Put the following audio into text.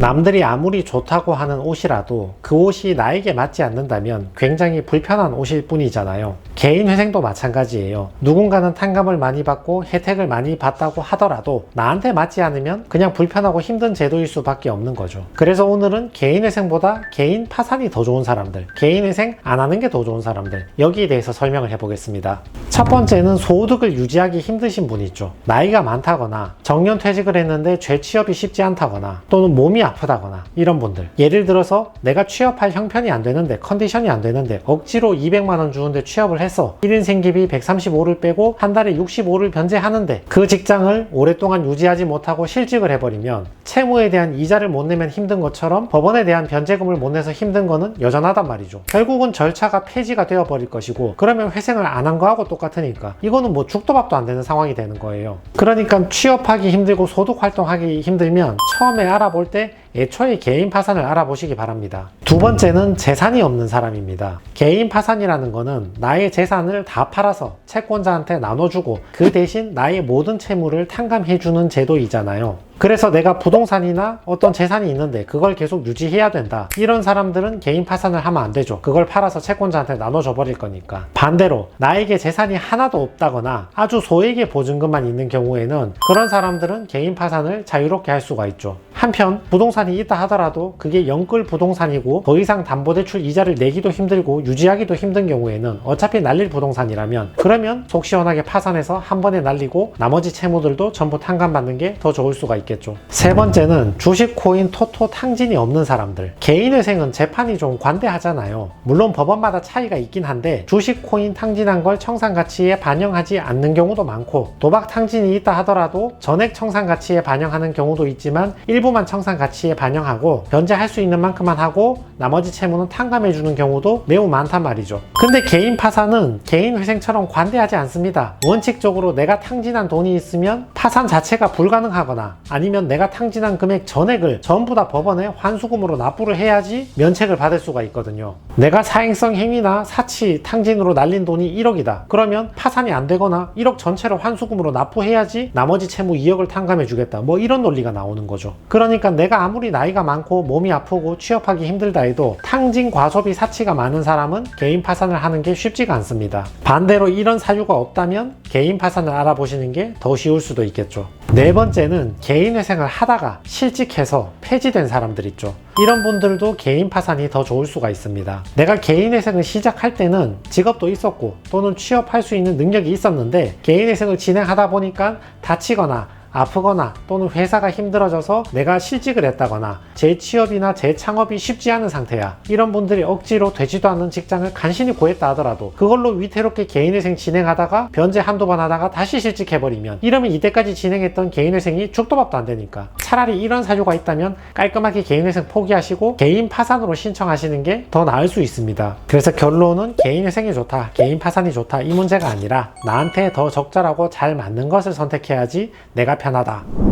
남들이 아무리 좋다고 하는 옷이라도 그 옷이 나에게 맞지 않는다면 굉장히 불편한 옷일 뿐이잖아요. 개인회생도 마찬가지예요. 누군가는 탕감을 많이 받고 혜택을 많이 받다고 하더라도 나한테 맞지 않으면 그냥 불편하고 힘든 제도일 수밖에 없는 거죠. 그래서 오늘은 개인회생보다 개인 파산이 더 좋은 사람들, 개인회생 안 하는 게 더 좋은 사람들, 여기에 대해서 설명을 해보겠습니다. 첫 번째는 소득을 유지하기 힘드신 분 있죠. 나이가 많다거나 정년퇴직을 했는데 재취업이 쉽지 않다거나 또는 몸이 아프다거나 이런 분들, 예를 들어서 내가 취업할 형편이 안 되는데, 컨디션이 안 되는데 억지로 200만원 주는데 취업을 했어. 1인 생계비 135를 빼고 한 달에 65를 변제하는데 그 직장을 오랫동안 유지하지 못하고 실직을 해버리면 채무에 대한 이자를 못 내면 힘든 것처럼 법원에 대한 변제금을 못 내서 힘든 거는 여전하단 말이죠. 결국은 절차가 폐지가 되어버릴 것이고, 그러면 회생을 안 한 거하고 똑같으니까 이거는 뭐 죽도 밥도 안 되는 상황이 되는 거예요. 그러니까 취업하기 힘들고 소득 활동하기 힘들면 처음에 알아볼 때 애초에 개인 파산을 알아보시기 바랍니다. 두 번째는 재산이 없는 사람입니다. 개인 파산이라는 거는 나의 재산을 다 팔아서 채권자한테 나눠주고 그 대신 나의 모든 채무를 탕감해주는 제도이잖아요. 그래서 내가 부동산이나 어떤 재산이 있는데 그걸 계속 유지해야 된다, 이런 사람들은 개인 파산을 하면 안 되죠. 그걸 팔아서 채권자한테 나눠줘 버릴 거니까. 반대로 나에게 재산이 하나도 없다거나 아주 소액의 보증금만 있는 경우에는 그런 사람들은 개인 파산을 자유롭게 할 수가 있죠. 한편 부동산이 있다 하더라도 그게 영끌 부동산이고 더 이상 담보대출 이자를 내기도 힘들고 유지하기도 힘든 경우에는 어차피 날릴 부동산이라면, 그러면 속 시원하게 파산해서 한 번에 날리고 나머지 채무들도 전부 탕감받는 게 더 좋을 수가 있겠죠. 세 번째는 주식, 코인, 토토 탕진이 없는 사람들. 개인회생은 재판이 좀 관대하잖아요. 물론 법원마다 차이가 있긴 한데 주식, 코인 탕진한 걸 청산가치에 반영하지 않는 경우도 많고, 도박 탕진이 있다 하더라도 전액 청산가치에 반영하는 경우도 있지만 일부만 청산가치에 반영하고 변제할 수 있는 만큼만 하고 나머지 채무는 탕감해주는 경우도 매우 많단 말이죠. 근데 개인 파산은 개인회생처럼 관대하지 않습니다. 원칙적으로 내가 탕진한 돈이 있으면 파산 자체가 불가능하거나 아니면 내가 탕진한 금액 전액을 전부 다 법원에 환수금으로 납부를 해야지 면책을 받을 수가 있거든요. 내가 사행성 행위나 사치, 탕진으로 날린 돈이 1억이다. 그러면 파산이 안 되거나 1억 전체를 환수금으로 납부해야지 나머지 채무 2억을 탕감해 주겠다, 뭐 이런 논리가 나오는 거죠. 그러니까 내가 아무리 나이가 많고 몸이 아프고 취업하기 힘들다 해도 탕진, 과소비, 사치가 많은 사람은 개인 파산을 하는 게 쉽지가 않습니다. 반대로 이런 사유가 없다면 개인 파산을 알아보시는 게 더 쉬울 수도 있겠죠. 네 번째는 개인회생을 하다가 실직해서 폐지된 사람들 있죠. 이런 분들도 개인 파산이 더 좋을 수가 있습니다. 내가 개인회생을 시작할 때는 직업도 있었고 또는 취업할 수 있는 능력이 있었는데 개인회생을 진행하다 보니까 다치거나 아프거나 또는 회사가 힘들어져서 내가 실직을 했다거나 재취업이나 재창업이 쉽지 않은 상태야. 이런 분들이 억지로 되지도 않는 직장을 간신히 구했다 하더라도 그걸로 위태롭게 개인회생 진행하다가 변제 한두 번 하다가 다시 실직해버리면, 이러면 이때까지 진행했던 개인회생이 죽도 밥도 안 되니까 차라리 이런 사유가 있다면 깔끔하게 개인회생 포기하시고 개인 파산으로 신청하시는 게 더 나을 수 있습니다. 그래서 결론은 개인회생이 좋다, 개인 파산이 좋다, 이 문제가 아니라 나한테 더 적절하고 잘 맞는 것을 선택해야지 내가 편하다.